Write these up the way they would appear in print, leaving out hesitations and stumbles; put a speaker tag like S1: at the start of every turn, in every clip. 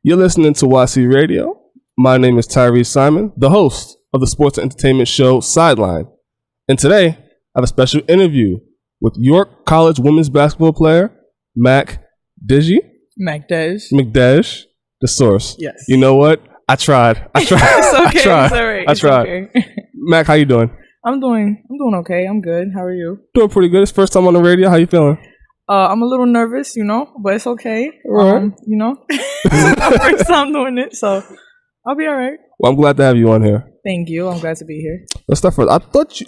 S1: You're listening to YC Radio. My name is Tyrese Simon, the host of the sports and entertainment show Sideline. And today, I have a special interview with York College women's basketball player, Mac Deji. McDej, the source.
S2: Yes.
S1: You know what? I tried.
S2: It's okay.
S1: I tried. Okay. Mac, how you doing?
S2: I'm doing okay. I'm good. How are you?
S1: Doing pretty good. It's first time on the radio. How you feeling?
S2: I'm a little nervous, but it's okay.
S1: Right.
S2: It's my first time doing it, so I'll be all right.
S1: Well, I'm glad to have you on here.
S2: Thank you. I'm glad to be here.
S1: Let's start first. I thought you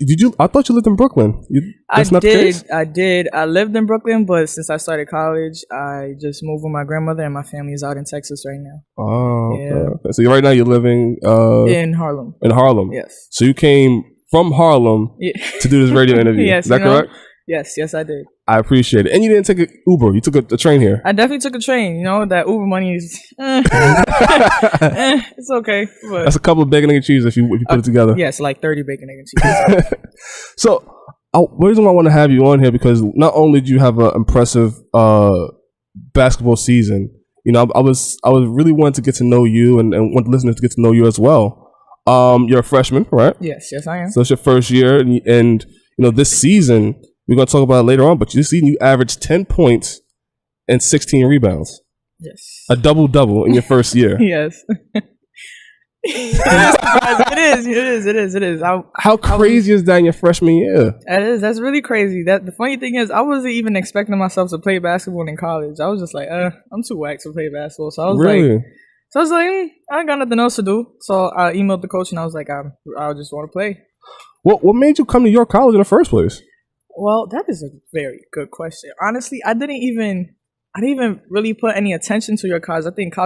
S1: lived in Brooklyn.
S2: I did. I lived in Brooklyn, but since I started college, I just moved with my grandmother, and my family is out in Texas right now.
S1: Oh, okay. Yeah. So right now you're living
S2: in Harlem.
S1: In Harlem.
S2: Yes.
S1: So you came from Harlem to do this radio interview.
S2: Yes.
S1: Is that correct?
S2: Yes, I did.
S1: I appreciate it. And you didn't take an Uber. You took a train here.
S2: I definitely took a train. That Uber money is... it's okay. But
S1: that's a couple of bacon, egg, and cheese if you put it together.
S2: Yes, like 30 bacon, egg, and cheese.
S1: So, the reason why I want to have you on here, because not only do you have an impressive basketball season, I was really wanting to get to know you and want the listeners to get to know you as well. You're a freshman, right?
S2: Yes, I am.
S1: So it's your first year, and this season... We're going to talk about it later on, but this season you averaged 10 points and 16 rebounds.
S2: Yes.
S1: A double-double in your first year.
S2: Yes. It is.
S1: How crazy is that in your freshman year?
S2: It is. That's really crazy. The funny thing is, I wasn't even expecting myself to play basketball in college. I was just like, I'm too whack to play basketball. So I was like, I ain't got nothing else to do. So I emailed the coach and I was like, I just want to play.
S1: What made you come to York College in the first place?
S2: Well, that is a very good question. Honestly, I didn't even really put any attention to York College. I think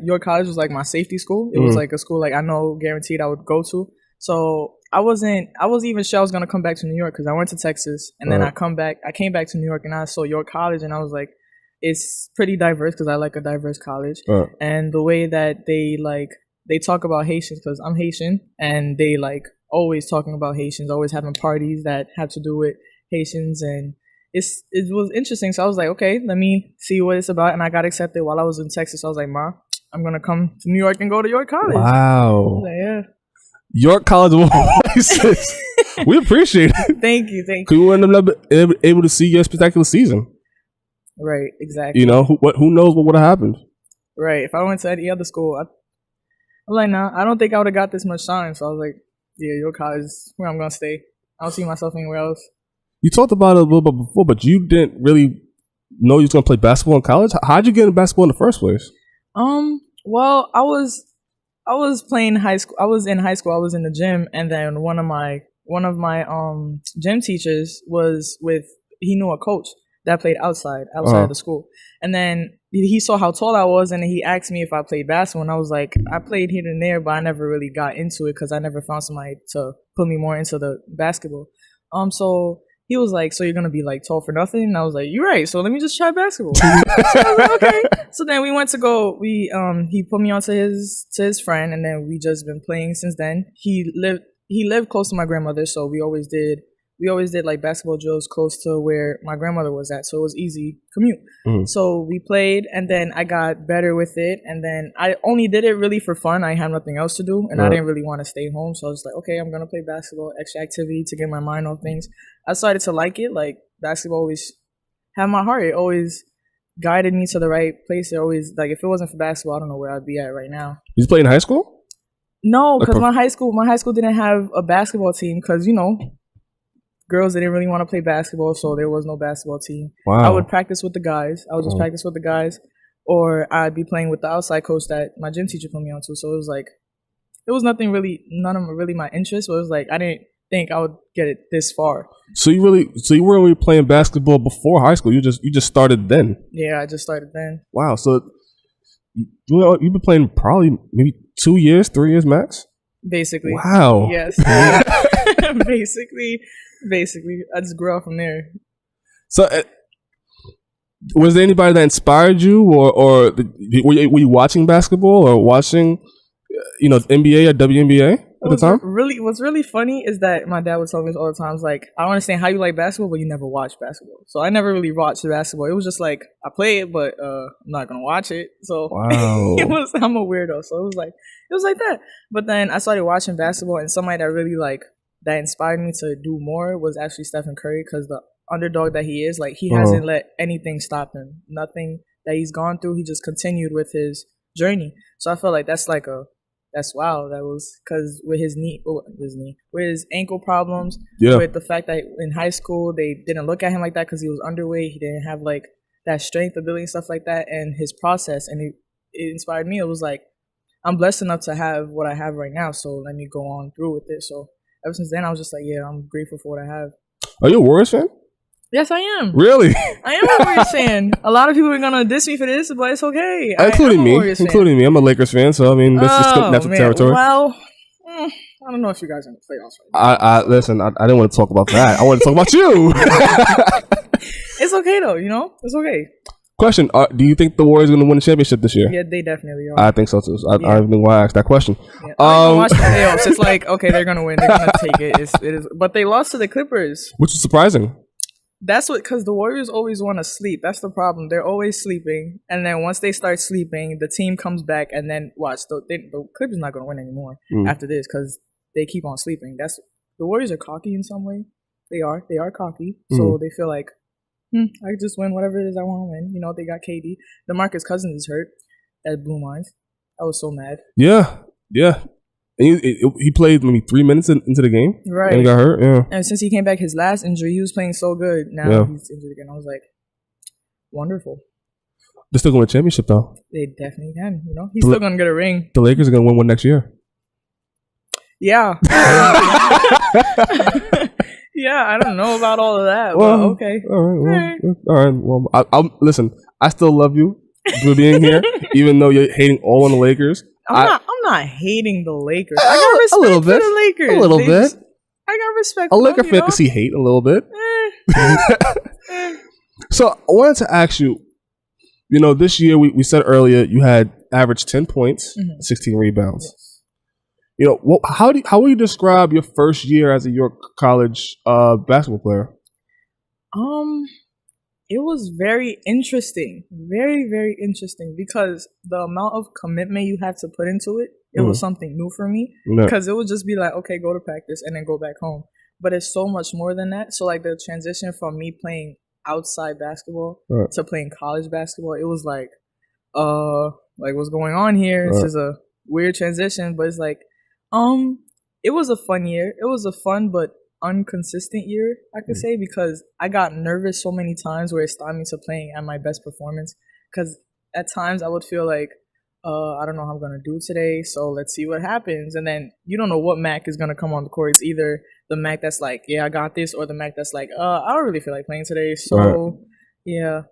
S2: York College was like my safety school. It was like a school like I know guaranteed I would go to. So I wasn't even sure I was gonna come back to New York because I went to Texas and then I came back to New York and I saw York College and I was like, it's pretty diverse because I like a diverse college. And the way that they talk about Haitians because I'm Haitian and they like always talking about Haitians, always having parties that have to do with Haitians, and it was interesting. So I was like, okay, let me see what it's about. And I got accepted while I was in Texas. So I was like, Ma, I'm gonna come to New York and go to York College.
S1: Wow.
S2: Like, yeah.
S1: York College of all places. We appreciate it.
S2: Thank you.
S1: We weren't able to see your spectacular season.
S2: Right, exactly.
S1: Who knows what would have happened?
S2: Right. If I went to any other school, I'm like, nah, I don't think I would have got this much shine. So I was like, yeah, York College is where I'm gonna stay. I don't see myself anywhere else. You
S1: talked about it a little bit before, but you didn't really know you was going to play basketball in college. How'd you get into basketball in the first place?
S2: Well, I was playing high school. I was in high school. I was in the gym, and then one of my gym teachers he knew a coach that played outside of the school, and then he saw how tall I was, and he asked me if I played basketball, and I was like, I played here and there, but I never really got into it because I never found somebody to put me more into the basketball. So he was like, so you're going to be like tall for nothing? And I was like, you're right. So let me just try basketball. So I was like, okay. So then we went to go, he put me onto his friend and then we just been playing since then. He lived close to my grandmother. So we always did like basketball drills close to where my grandmother was at. So it was easy commute. So we played and then I got better with it. And then I only did it really for fun. I had nothing else to do and I didn't really want to stay home. So I was like, okay, I'm going to play basketball, extra activity to get my mind off things. I started to like it. Like basketball always had my heart. It always guided me to the right place. It always, like, if it wasn't for basketball, I don't know where I'd be at right now.
S1: Did you play in high school?
S2: No, because my high school didn't have a basketball team because, girls didn't really want to play basketball, so there was no basketball team. Wow. I would practice with the guys. I would just practice with the guys, or I'd be playing with the outside coach that my gym teacher put me on to. So it was like, none of them really my interest. But it was like, I didn't think I would get it this far.
S1: So you weren't really playing basketball before high school. You just started then.
S2: Yeah, I just started then.
S1: Wow. So you've been playing probably maybe 2 years, 3 years max.
S2: Basically.
S1: Wow.
S2: Yes. Basically, I just grew up from there.
S1: So, was there anybody that inspired you, or were you watching basketball or watching, NBA or WNBA? at the time?
S2: What's really funny is that my dad would tell me all the time, like, I don't understand how you like basketball, but you never watch basketball. So I never really watched basketball. It was just like, I play it, but I'm not gonna watch it. So
S1: Wow.
S2: I'm a weirdo. So it was like that. But then I started watching basketball, and somebody that really that inspired me to do more was actually Stephen Curry, because the underdog that he is, like, he hasn't let anything stop him. Nothing that he's gone through, he just continued with his journey. So I feel like that's wow. That was because with his ankle problems, with the fact that in high school they didn't look at him like that because he was underweight. He didn't have like that strength, ability, and stuff like that, and his process, and it inspired me. It was like, I'm blessed enough to have what I have right now, so let me go on through with it. So ever since then, I was just like, yeah, I'm grateful for what I have.
S1: Are you a Warriors fan?
S2: Yes, I am.
S1: Really?
S2: I am a Warriors fan. A lot of people are gonna diss me for this, but it's okay.
S1: Including me. I'm a Lakers fan, so I mean, that's just natural territory.
S2: Well, I don't know if you guys are in the playoffs right now.
S1: Listen, I didn't want to talk about that. I want to talk about you.
S2: It's okay though, it's okay.
S1: Question: do you think the Warriors are going to win the championship this year?
S2: Yeah, they definitely are.
S1: I think so too. I don't even know why I asked that question.
S2: Yeah. I don't watch the playoffs. It's like, okay, they're going to win. They're going to take it. It is, but they lost to the Clippers,
S1: which is surprising.
S2: That's because the Warriors always want to sleep. That's the problem. They're always sleeping, and then once they start sleeping, the team comes back, and then watch the Clippers not going to win anymore after this because they keep on sleeping. The Warriors are cocky in some way. They are cocky, so they feel like, I just win whatever it is I want to win. They got KD. DeMarcus Cousins is hurt. That blew minds. I was so mad.
S1: Yeah. And he played maybe 3 minutes into the game.
S2: Right.
S1: And he got hurt. Yeah.
S2: And since he came back his last injury, he was playing so good. Now he's injured again. I was like, wonderful.
S1: They're still going to championship though.
S2: They definitely can. He's still going to get a ring.
S1: The Lakers are going to win one next year.
S2: Yeah. Yeah, I don't know about all of that. Well, but okay.
S1: All right. Well, I'll listen. I still love you for being here, even though you're hating all on the Lakers.
S2: I'm not hating the Lakers. I got respect a little bit for the Lakers.
S1: A little bit.
S2: I got respect.
S1: A Laker fan can see hate a little bit. So I wanted to ask you. This year we said earlier you had averaged 10 points, 16 rebounds. Yes. How would you describe your first year as a York College basketball player?
S2: It was very interesting, very, very interesting, because the amount of commitment you had to put into it, it was something new for me. Because it would just be like, okay, go to practice and then go back home. But it's so much more than that. So like the transition from me playing outside basketball to playing college basketball, it was like what's going on here? This is a weird transition, but it's like, it was a fun year. It was a fun but inconsistent year, I could say, because I got nervous so many times where it stopped me to playing at my best performance. Because at times I would feel like, I don't know how I'm going to do today, so let's see what happens. And then you don't know what Mac is going to come on the court. It's either the Mac that's like, yeah, I got this, or the Mac that's like, I don't really feel like playing today. So, yeah.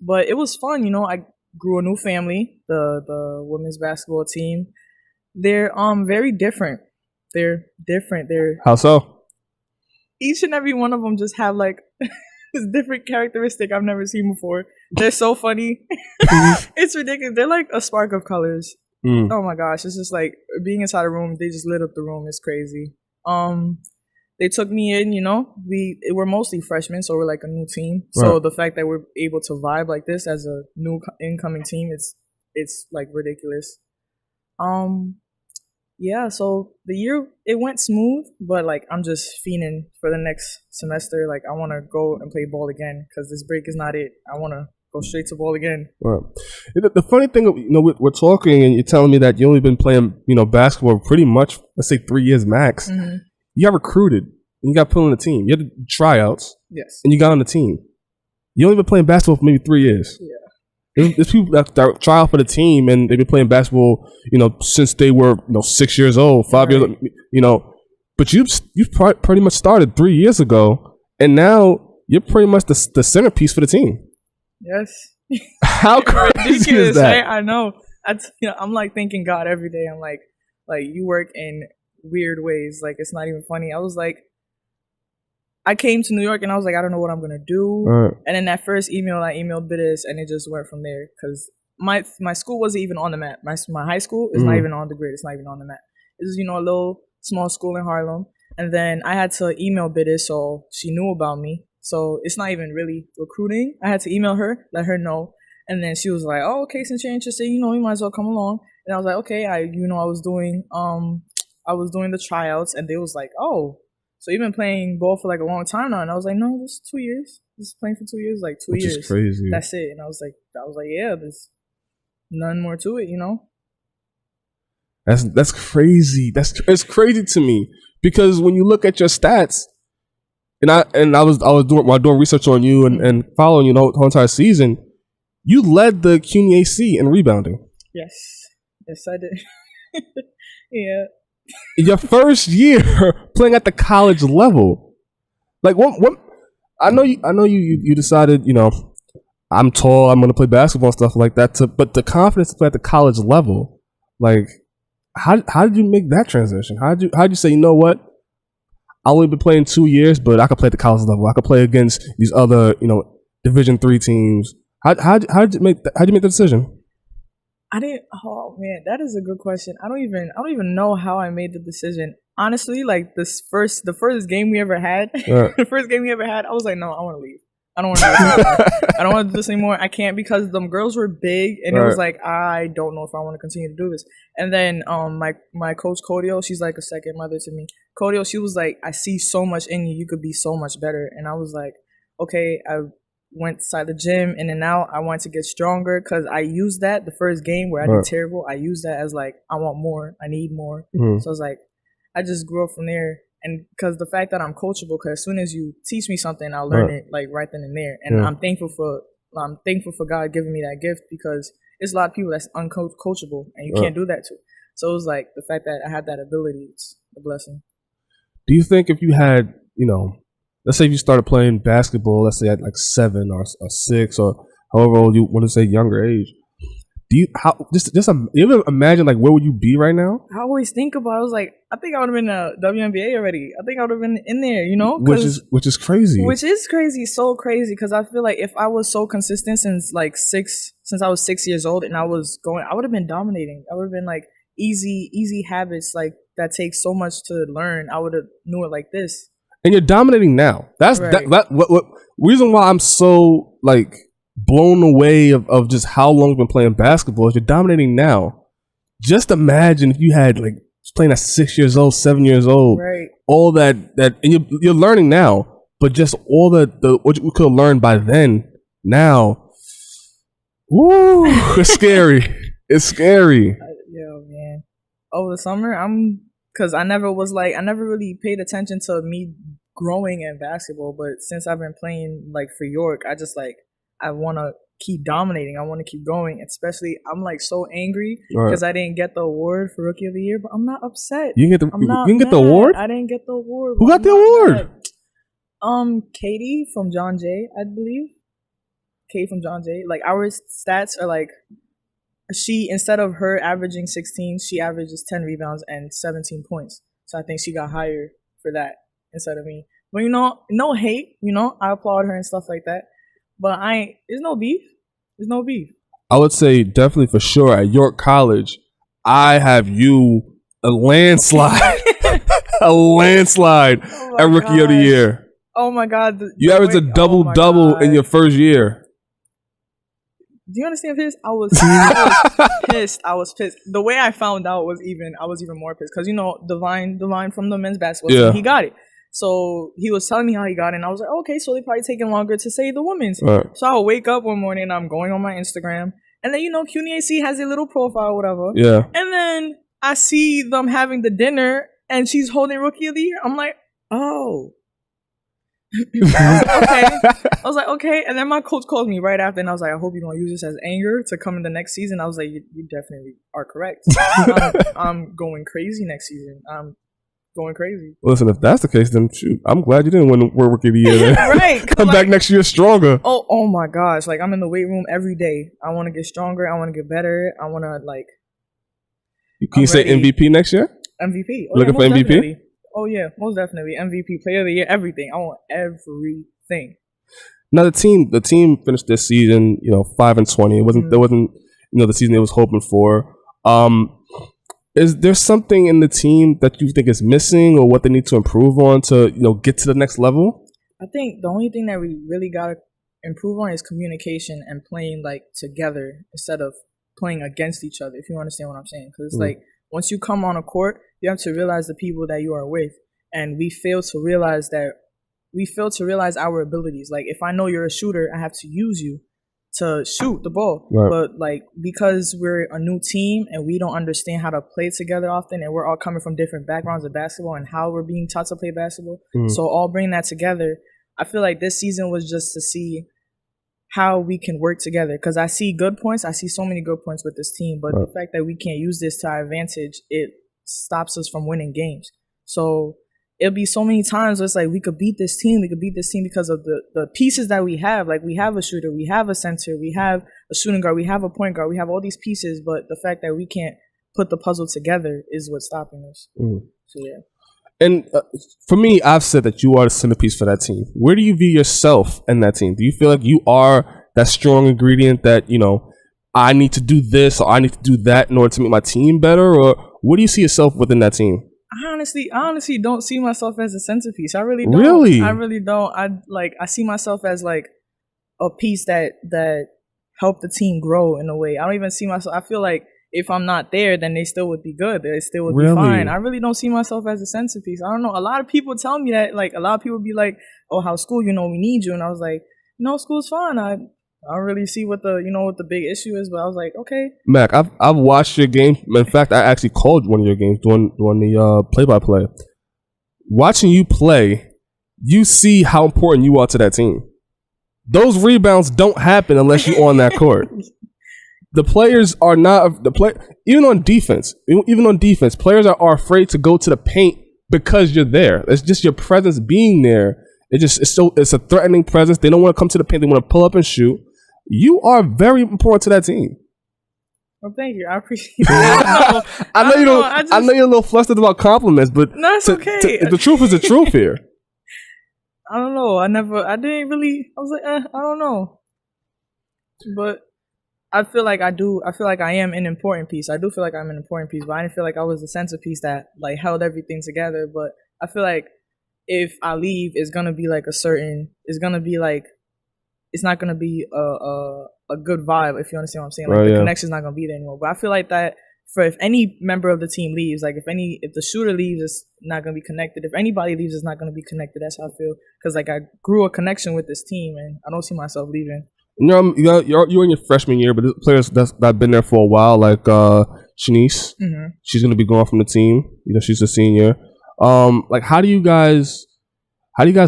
S2: But it was fun, I grew a new family, the women's basketball team. They're very different. They're different.
S1: How so?
S2: Each and every one of them just have like this different characteristic I've never seen before. They're so funny. It's ridiculous. They're like a spark of colors. Oh my gosh. It's just like being inside a room, they just lit up the room. It's crazy. They took me in, we're mostly freshmen, so we're like a new team. So the fact that we're able to vibe like this as a new incoming team, it's like ridiculous. Yeah, so the year, it went smooth, but like I'm just fiending for the next semester. Like I want to go and play ball again because this break is not it. I want to go straight to ball again. Right.
S1: The funny thing, we're talking and you're telling me that you only been playing, basketball pretty much, let's say 3 years max. Mm-hmm. You got recruited and you got put on the team. You had tryouts.
S2: Yes.
S1: And you got on the team. You only been playing basketball for maybe 3 years.
S2: Yeah.
S1: There's people that try out for the team and they've been playing basketball, since they were 6 years old, 5 years old, but you've pretty much started 3 years ago, and now you're pretty much the centerpiece for the team.
S2: Yes.
S1: How crazy is that?
S2: Right? I know. I'm like thanking God every day. I'm like you work in weird ways. Like it's not even funny. I was like, I came to New York and I was like, I don't know what I'm going to do. Right. And then that first email, I emailed Biddis and it just went from there because my school wasn't even on the map. My high school is not even on the grid. It's not even on the map. It's, a little small school in Harlem. And then I had to email Biddy, so she knew about me. So it's not even really recruiting. I had to email her, let her know. And then she was like, oh, okay, since you're interested, you might as well come along. And I was like, okay, I was doing the tryouts, and they was like, oh, so you've been playing ball for like a long time now. And I was like, no, just 2 years. Just playing for 2 years, like 2 years.
S1: Which is crazy.
S2: That's it. And I was like, yeah, there's none more to it,
S1: That's crazy. It's crazy to me because when you look at your stats, and I was doing research on you and following you the whole entire season, you led the CUNY AC in rebounding.
S2: Yes, I did. Yeah.
S1: Your first year playing at the college level, like what? I know you decided, I'm tall, I'm going to play basketball and stuff like that. But the confidence to play at the college level, like, how did you make that transition? How did you say, you know what? I'll only be playing 2 years, but I could play at the college level. I could play against these other, Division III teams. How did you make the decision?
S2: Oh man, that is a good question. I don't even know how I made the decision. Honestly, like the first game we ever had, the first game we ever had, I was like, no, I want to leave. I don't want to do this anymore. I don't want to do this anymore. I can't because them girls were big, and it was like, I don't know if I want to continue to do this. And then my coach Codio, she's like a second mother to me. Codio, she was like, I see so much in you. You could be so much better. And I was like, okay. I went inside the gym, and then now I want to get stronger because I used that the first game where I did terrible. I used that as like, I want more. I need more. Mm-hmm. So I was like, I just grew up from there. And because the fact that I'm coachable, because as soon as you teach me something, I'll learn it like right then and there. And I'm thankful for God giving me that gift because there's a lot of people that's uncoachable and you can't do that too. So it was like the fact that I had that ability, it's a blessing.
S1: Do you think if you had, let's say if you started playing basketball, let's say at like 7 or 6 or however old you want to say, younger age, do you you ever imagine like where would you be right now?
S2: I always think about it. I was like, I think I would have been a WNBA already. I think I would have been in there,
S1: which is crazy.
S2: Which is crazy, so crazy because I feel like if I was so consistent since I was 6 years old and I was going, I would have been dominating. I would have been like easy habits like that take so much to learn. I would have knew it like this.
S1: And you're dominating now. That's right. What reason why I'm so like blown away of just how long you've been playing basketball is you're dominating now. Just imagine if you had like playing at 6 years old, 7 years old,
S2: right? All
S1: that and you're learning now, but just all the what you could have learned by then. Now, woo, it's scary. It's scary.
S2: Yo, man. Over the summer, because I never really paid attention to me growing in basketball, but since I've been playing like for York, I want to keep dominating. I want to keep going. Especially, I'm like so angry because I didn't get the award for Rookie of the Year, but I'm not upset.
S1: You didn't get the award?
S2: I didn't get the award.
S1: Who got the award?
S2: Katie from John Jay, I believe. Katie from John Jay. Like our stats are like, she, instead of her averaging 16, she averages 10 rebounds and 17 points. So I think she got higher for that instead of me. But no hate. I applaud her and stuff like that. But there's no beef. There's no beef.
S1: I would say definitely for sure at York College, I have you a landslide. A landslide at Rookie of the Year.
S2: Oh my God.
S1: You averaged a double-double in your first year.
S2: Do you understand this? I was pissed. I was pissed. The way I found out was I was even more pissed. Because, Divine from the men's basketball team, he got it. So he was telling me how he got it, and I was like, okay, so they probably taking longer to say the women's. Right. So I'll wake up one morning, and I'm going on my Instagram, and then, CUNY AC has a little profile or whatever.
S1: Yeah.
S2: And then I see them having the dinner, and she's holding Rookie of the Year. I'm like, oh. I was like, okay. And then my coach called me right after, and I was like, I hope you don't use this as anger to come in the next season. I was like, you definitely are correct. I'm going crazy next season. I'm going crazy.
S1: Listen, if that's the case, then shoot, I'm glad you didn't win Rookie of the Year.
S2: Right.
S1: Come back next year stronger.
S2: Oh my gosh. Like, I'm in the weight room every day. I want to get stronger. I want to get better. I want to, like...
S1: Can you say MVP next year?
S2: MVP.
S1: Looking for MVP?
S2: Definitely. Oh, yeah. Most definitely. MVP, Player of the Year, everything. I want everything.
S1: Now, the team finished this season, 5-20. It wasn't, there wasn't, the season they was hoping for. is there something in the team that you think is missing or what they need to improve on to, get to the next level?
S2: I think the only thing that we really gotta improve on is communication and playing like together instead of playing against each other, if you understand what I'm saying. Because it's like once you come on a court, you have to realize the people that you are with. And we fail to realize our abilities. Like if I know you're a shooter, I have to use you to shoot the ball.
S1: Right.
S2: But like because we're a new team and we don't understand how to play together often, and we're all coming from different backgrounds of basketball and how we're being taught to play basketball. So all bringing that together, I feel like this season was just to see how we can work together. Because I see good points. I see so many good points with this team. But the fact that we can't use this to our advantage, it stops us from winning games. So it'll be so many times where it's like we could beat this team because of the pieces that we have. Like we have a shooter, we have a center, we have a shooting guard, we have a point guard, we have all these pieces, but the fact that we can't put the puzzle together is what's stopping us. So yeah.
S1: And for me, I've said that you are the centerpiece for that team. Where do you view yourself in that team? Do you feel like you are that strong ingredient that, I need to do this or I need to do that in order to make my team better? Or where do you see yourself within that team?
S2: I honestly don't see myself as a centerpiece. I really don't.
S1: Really?
S2: I really don't. I see myself as like a piece that helped the team grow in a way. I don't even see myself. I feel like if I'm not there, then they still would be good. They still would be fine. I really don't see myself as a centerpiece. I don't know. A lot of people tell me that. Like a lot of people be like, "Oh, how school? We need you." And I was like, "No, school's fine. I don't really see what the big issue is." But I was like, "Okay."
S1: Mac, I've watched your game. In fact, I actually called one of your games during the play-by-play. Watching you play, you see how important you are to that team. Those rebounds don't happen unless you're on that court. The players are not even on defense. Even on defense, players are afraid to go to the paint because you're there. It's just your presence being there. It's a threatening presence. They don't want to come to the paint. They want to pull up and shoot. You are very important to that team.
S2: Well, thank you. I appreciate it.
S1: I know you don't. I know you're a little flustered about compliments, but
S2: that's okay.
S1: The truth is the truth here.
S2: I don't know. I was like, I don't know. But I feel like I do. I feel like I am an important piece. I do feel like I'm an important piece, but I didn't feel like I was the centerpiece that like held everything together. But I feel like if I leave, it's gonna be like it's not gonna be a good vibe, if you understand what I'm saying. Like the connection's not gonna be there anymore. But I feel like that if any member of the team leaves, like if the shooter leaves, it's not gonna be connected. If anybody leaves, it's not gonna be connected. That's how I feel. Because like I grew a connection with this team, and I don't see myself leaving.
S1: You're in your freshman year, but players that have been there for a while, like Shanice, she's gonna be gone from the team. She's a senior. Like how do you guys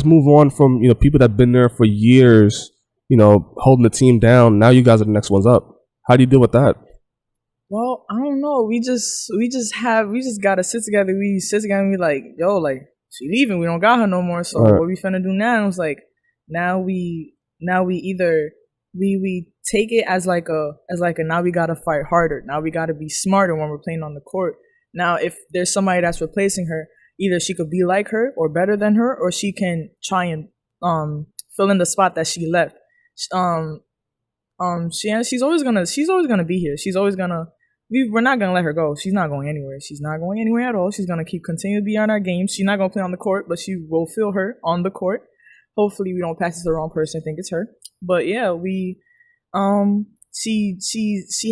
S1: move on from people that've been there for years? Holding the team down. Now you guys are the next ones up. How do you deal with that?
S2: Well, I don't know. We just gotta sit together. We sit together and be like, yo, like she leaving. We don't got her no more. So what we finna do now? And it's like now we either we take it as like a now we gotta fight harder. Now we gotta be smarter when we're playing on the court. Now if there's somebody that's replacing her, either she could be like her or better than her, or she can try and fill in the spot that she left. She's always gonna be here. She's always gonna. We're not gonna let her go. She's not going anywhere. She's not going anywhere at all. She's gonna continue to be on our games. She's not gonna play on the court, but she will feel her on the court. Hopefully, we don't pass it to the wrong person and think it's her. But yeah, she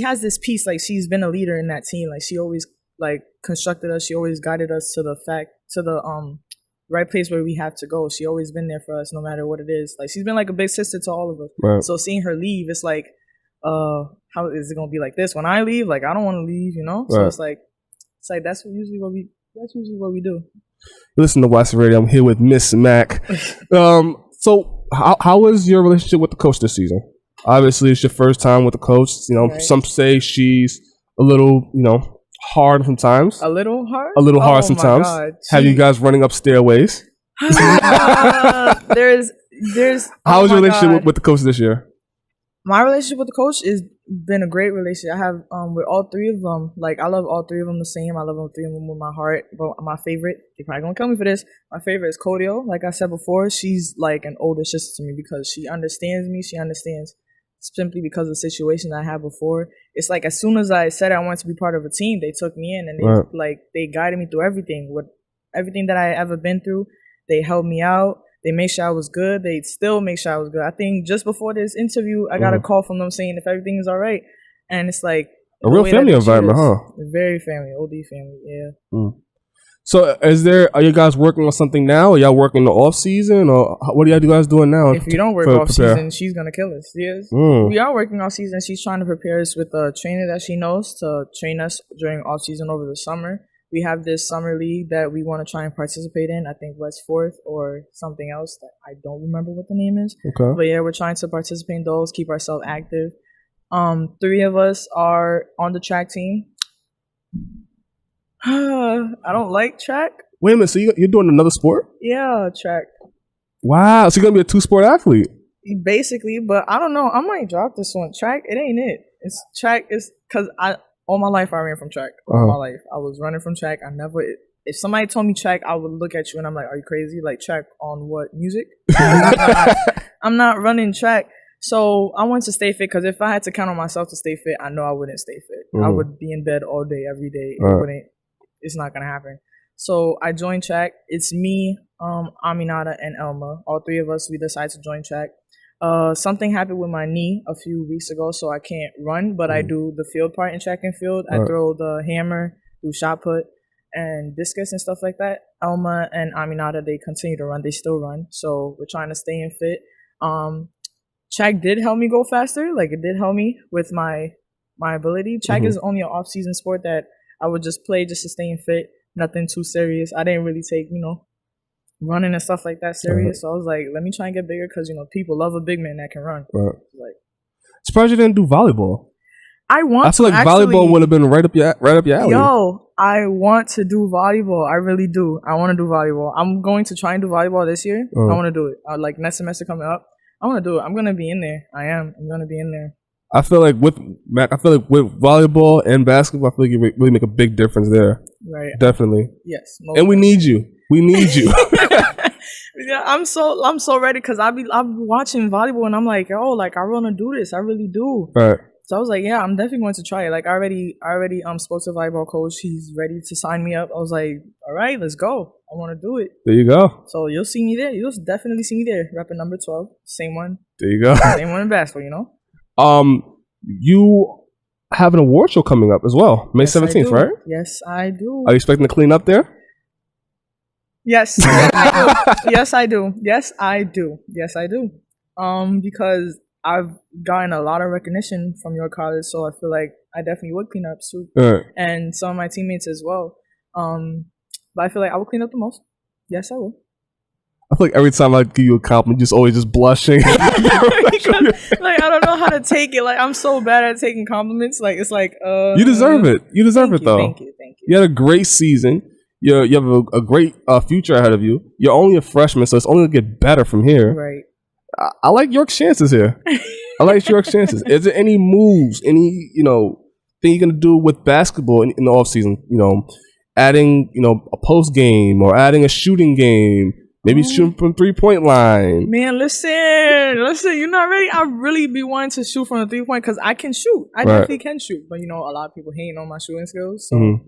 S2: has this piece. Like she's been a leader in that team. Like she always like constructed us. She always guided us to the right place where we have to go. She always been there for us no matter what it is. Like she's been like a big sister to all of us. Right. So seeing her leave, it's like how is it gonna be like this when I leave? Like I don't want to leave, Right. So it's like that's usually what we do.
S1: Listen to Watson Radio. I'm here with Miss Mac. So how was your relationship with the coach this season? Obviously it's your first time with the coach. Right. Some say she's a little, hard sometimes.
S2: A little hard?
S1: A little hard sometimes. Have you guys running up stairways?
S2: There's
S1: How was your relationship with the coach this year?
S2: My relationship with the coach has been a great relationship. I have with all three of them. Like I love all three of them the same. I love all three of them with my heart. But my favorite, they're probably gonna kill me for this. My favorite is Kodio. Like I said before, she's like an older sister to me because she understands me. She understands simply because of the situation that I had before. It's like as soon as I said I wanted to be part of a team, they took me in and they guided me through everything. With everything that I ever been through, they helped me out. They made sure I was good. They still make sure I was good. I think just before this interview, I got a call from them saying if everything is all right. And it's like
S1: a real family environment, huh?
S2: Very family, OD family, yeah.
S1: So are you guys working on something now? Are y'all working the off season, or what are you guys doing now?
S2: If you don't work off season, she's gonna kill us. Yes, we are working off season. She's trying to prepare us with a trainer that she knows to train us during off season over the summer. We have this summer league that we want to try and participate in. I think West 4th or something else that I don't remember what the name is.
S1: Okay,
S2: but yeah, we're trying to participate in those, keep ourselves active. 3 of us are on the track team. I don't like track.
S1: Wait a minute, so you're doing another sport?
S2: Yeah, track.
S1: Wow, so you're going to be a 2-sport athlete?
S2: Basically, but I don't know. I might drop this one. Track, it ain't it. It's track is because all my life I ran from track. All my life. I was running from track. If somebody told me track, I would look at you and I'm like, are you crazy? Like track on what? Music? I'm not running track. So I wanted to stay fit because if I had to count on myself to stay fit, I know I wouldn't stay fit. I would be in bed all day, every day. It's not going to happen. So I joined track. It's me, Aminata, and Elma. All 3 of us, we decided to join track. Something happened with my knee a few weeks ago, so I can't run, but I do the field part in track and field. I throw the hammer, do shot put, and discus and stuff like that. Elma and Aminata, they continue to run. They still run. So we're trying to stay in fit. Track did help me go faster. Like, it did help me with my ability. Track is only an off-season sport that I would just play just to stay in fit. Nothing too serious. I didn't really take, running and stuff like that serious. So I was like, let me try and get bigger because, people love a big man that can run. Like,
S1: surprised you didn't do volleyball.
S2: I
S1: feel like volleyball would have been right up your alley.
S2: Yo, I want to do volleyball. I really do. I want to do volleyball. I'm going to try and do volleyball this year. I want to do it. Like next semester coming up, I want to do it. I'm going to be in there. I'm going to be in there.
S1: I feel like with volleyball and basketball, I feel like you really make a big difference there.
S2: Right.
S1: Definitely.
S2: Yes.
S1: And we need you. We need you.
S2: Yeah, I'm so ready because I'm watching volleyball and I'm like, oh, like I want to do this. I really do.
S1: Right.
S2: So I was like, yeah, I'm definitely going to try it. Like I already spoke to the volleyball coach. He's ready to sign me up. I was like, all right, let's go. I want to do it.
S1: There you go.
S2: So you'll see me there. You'll definitely see me there. Repping number 12. Same one.
S1: There you go.
S2: Same one in basketball,
S1: You have an award show coming up as well, May 17th, right?
S2: Yes, I do.
S1: Are you expecting to clean up there?
S2: Yes, I do. Yes, I do. Yes, I do. Yes, I do. Because I've gotten a lot of recognition from your college, so I feel like I definitely would clean up too, and some of my teammates as well. But I feel like I would clean up the most. Yes, I will.
S1: I feel like every time I give you a compliment, you're just always just blushing.
S2: Like I don't know how to take it. Like I'm so bad at taking compliments. Like it's like
S1: you deserve it. You deserve it though.
S2: Thank you.
S1: You had a great season. You have a great future ahead of you. You're only a freshman, so it's only gonna get better from here.
S2: Right.
S1: I like York's chances here. I like York's chances. Is there any moves, any thing you're gonna do with basketball in the off season? Adding a post game or adding a shooting game. Maybe shooting from 3-point line.
S2: Man, listen. You're not ready. I really be wanting to shoot from the 3-point because I can shoot. I definitely can shoot. But, a lot of people hating on my shooting skills. So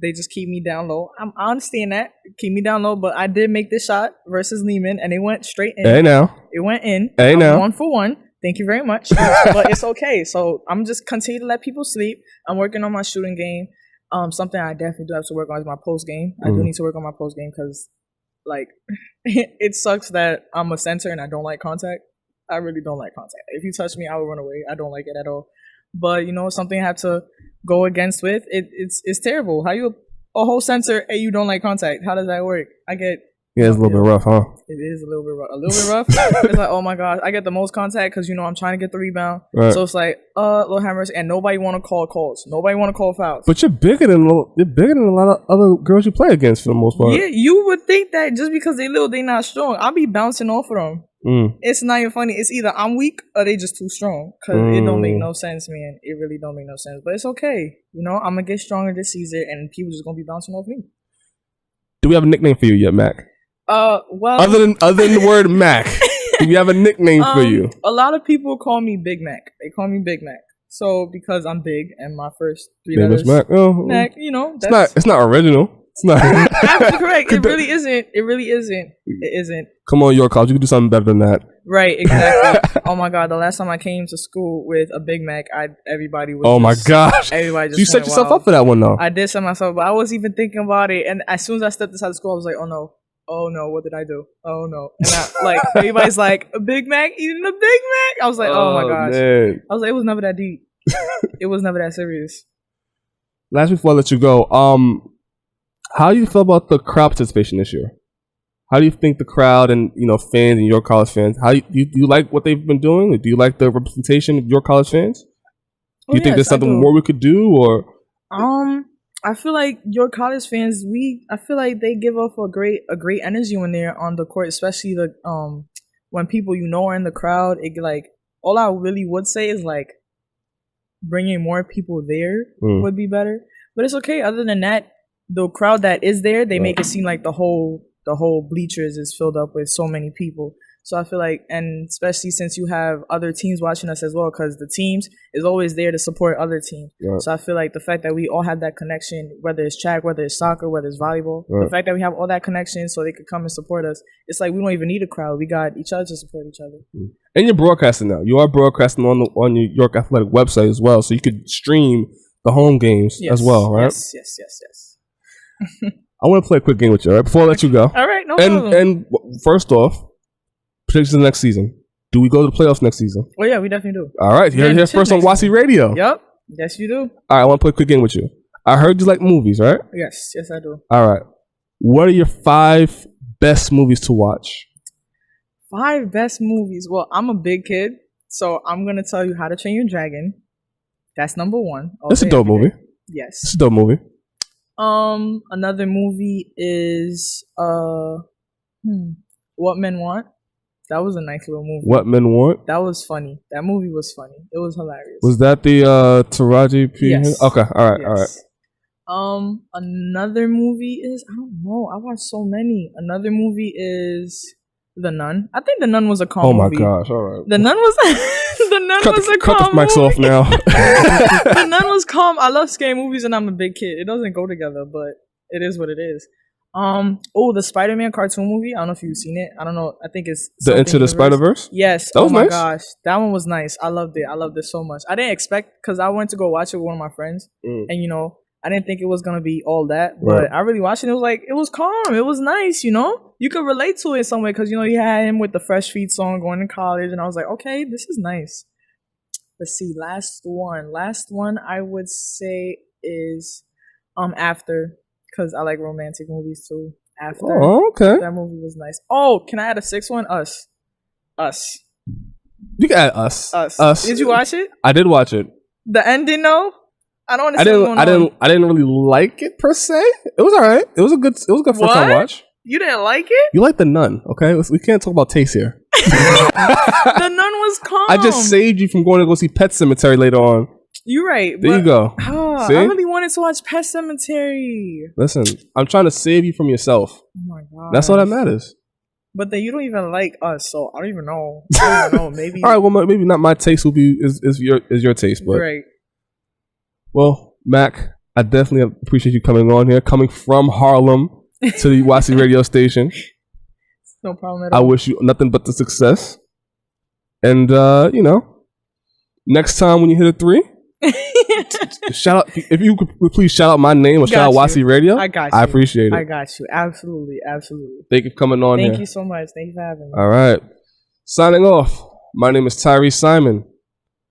S2: they just keep me down low. I understand that. Keep me down low. But I did make this shot versus Lehman, and it went straight in.
S1: Hey, now.
S2: It went in.
S1: Hey, now.
S2: 1 for 1. Thank you very much. But it's okay. So I'm just continue to let people sleep. I'm working on my shooting game. Something I definitely do have to work on is my post game. I do need to work on my post game because it sucks that I'm a center and I don't like contact. I really don't like contact. If you touch me, I will run away. I don't like it at all. But something I have to go against with it's terrible. How you a whole center and you don't like contact? How does that work?
S1: Yeah, it's a little bit rough, huh?
S2: It is a little bit rough. It's like, oh my gosh, I get the most contact because I'm trying to get the rebound. Right. So it's like, little hammers, and nobody want to call calls. Nobody want to call fouls.
S1: But you're bigger than a lot of other girls you play against for the most part.
S2: Yeah, you would think that just because they little, they not strong. I'll be bouncing off of them. It's not even funny. It's either I'm weak or they just too strong. Because it don't make no sense, man. It really don't make no sense. But it's okay. I'm gonna get stronger this season, and people just gonna be bouncing off me.
S1: Do we have a nickname for you yet, Mac?
S2: Well,
S1: other than the word Mac, We have a nickname for you.
S2: A lot of people call me Big Mac. They call me Big Mac. So because I'm big and my first three letters,
S1: Mac. Oh,
S2: Mac, you know, that's
S1: it's not original. It's not.
S2: absolutely correct. It really isn't. It really isn't. It isn't.
S1: Come on, York College. You can do something better than that.
S2: Right, exactly. Oh my God, the last time I came to school with a Big Mac, everybody was.
S1: Oh my gosh!
S2: Everybody just.
S1: You set yourself up for that one, though.
S2: I did set myself, but I was even thinking about it, and as soon as I stepped inside the school, I was like, oh no, what did I do? Oh no, and everybody's like, a Big Mac eating a Big Mac. I was like, oh my gosh.
S1: Man.
S2: I was like, it was never that deep. It was never that serious.
S1: Last before I let you go, how do you feel about the crowd participation this year? How do you think the crowd and fans and your college fans? How do you like what they've been doing? Or do you like the representation of your college fans? Do you think there's something more we could do, or?
S2: I feel like your college fans, I feel like they give off a great energy when they're on the court, especially when people are in the crowd. It all I really would say is bringing more people there would be better, but it's okay. Other than that, the crowd that is there, they make it seem like the whole bleachers is filled up with so many people. So I feel like, and especially since you have other teams watching us as well, because the teams is always there to support other teams. Right. So I feel like the fact that we all have that connection, whether it's track, whether it's soccer, whether it's volleyball, the fact that we have all that connection so they could come and support us, it's like we don't even need a crowd. We got each other to support each other.
S1: And you're broadcasting now. You are broadcasting on your York Athletic website as well, so you could stream the home games as well, right?
S2: Yes.
S1: I want to play a quick game with you, all right? Before I let you go.
S2: All right, no problem.
S1: And first off, predictions of next season. Do we go to the playoffs next season?
S2: Oh, yeah, we definitely do.
S1: All right, here first on WASI Radio.
S2: Yep, yes, you do.
S1: All right, I want to play a quick game with you. I heard you like movies, right?
S2: Yes, I do.
S1: All right. What are your 5 best movies to watch?
S2: 5 best movies? Well, I'm a big kid, so I'm going to tell you How to Train Your Dragon. That's number 1.
S1: That's a dope movie.
S2: Yes.
S1: It's a dope movie.
S2: Another movie is What Men Want. That was a nice little movie.
S1: What Men Want?
S2: That was funny. That movie was funny. It was hilarious.
S1: Was that the Taraji P?
S2: Yes.
S1: Okay. All right.
S2: Another movie is, I don't know. I watched so many. Another movie is The Nun. I think The Nun was a calm movie.
S1: Oh my gosh! All right.
S2: The Nun was The Nun was a calm movie. Cut
S1: the mics off now.
S2: The Nun was calm. I love scary movies, and I'm a big kid. It doesn't go together, but it is what it is. The Spider-Man cartoon movie. I don't know if you've seen it. I don't know. I think it's
S1: the Into the Spider-Verse.
S2: Yes.
S1: That was nice.
S2: Oh my gosh, that one was nice. I loved it so much. I didn't expect, because I went to go watch it with one of my friends, and I didn't think it was gonna be all that, but I really watched it. It was calm. It was nice. You could relate to it in some way because you had him with the Fresh Feet song going to college, and I was like, okay, this is nice. Let's see, last one I would say is After, because I like romantic movies too. After.
S1: Oh, okay.
S2: That movie was nice. Oh, can I add a 6th one? Us.
S1: You can add Us.
S2: Did you watch it?
S1: I did watch it.
S2: The ending, though? I don't understand.
S1: I didn't really like it per se. It was alright. It was a good first time watch.
S2: You didn't like it?
S1: You like The Nun, okay? We can't talk about taste here.
S2: The Nun was calm.
S1: I just saved you from going to go see Pet Sematary later on.
S2: You're right.
S1: There you go.
S2: I really wanted to watch Pet Sematary.
S1: Listen, I'm trying to save you from yourself.
S2: Oh my god.
S1: That's all that matters.
S2: But then you don't even like Us, so I don't even know. Maybe.
S1: All right. Well, maybe not my taste will be is your taste, but
S2: right.
S1: Well, Mac, I definitely appreciate you coming on here, coming from Harlem to the WASI radio station.
S2: No problem at all.
S1: I wish you nothing but the success. And, next time when you hit a 3, shout out, if you could please shout out my name or shout out WASI radio.
S2: I got you.
S1: I appreciate it.
S2: I got you. Absolutely.
S1: Thank you for coming on here.
S2: Thank you so much. Thank you for having me.
S1: All right. Signing off. My name is Tyrese Simon.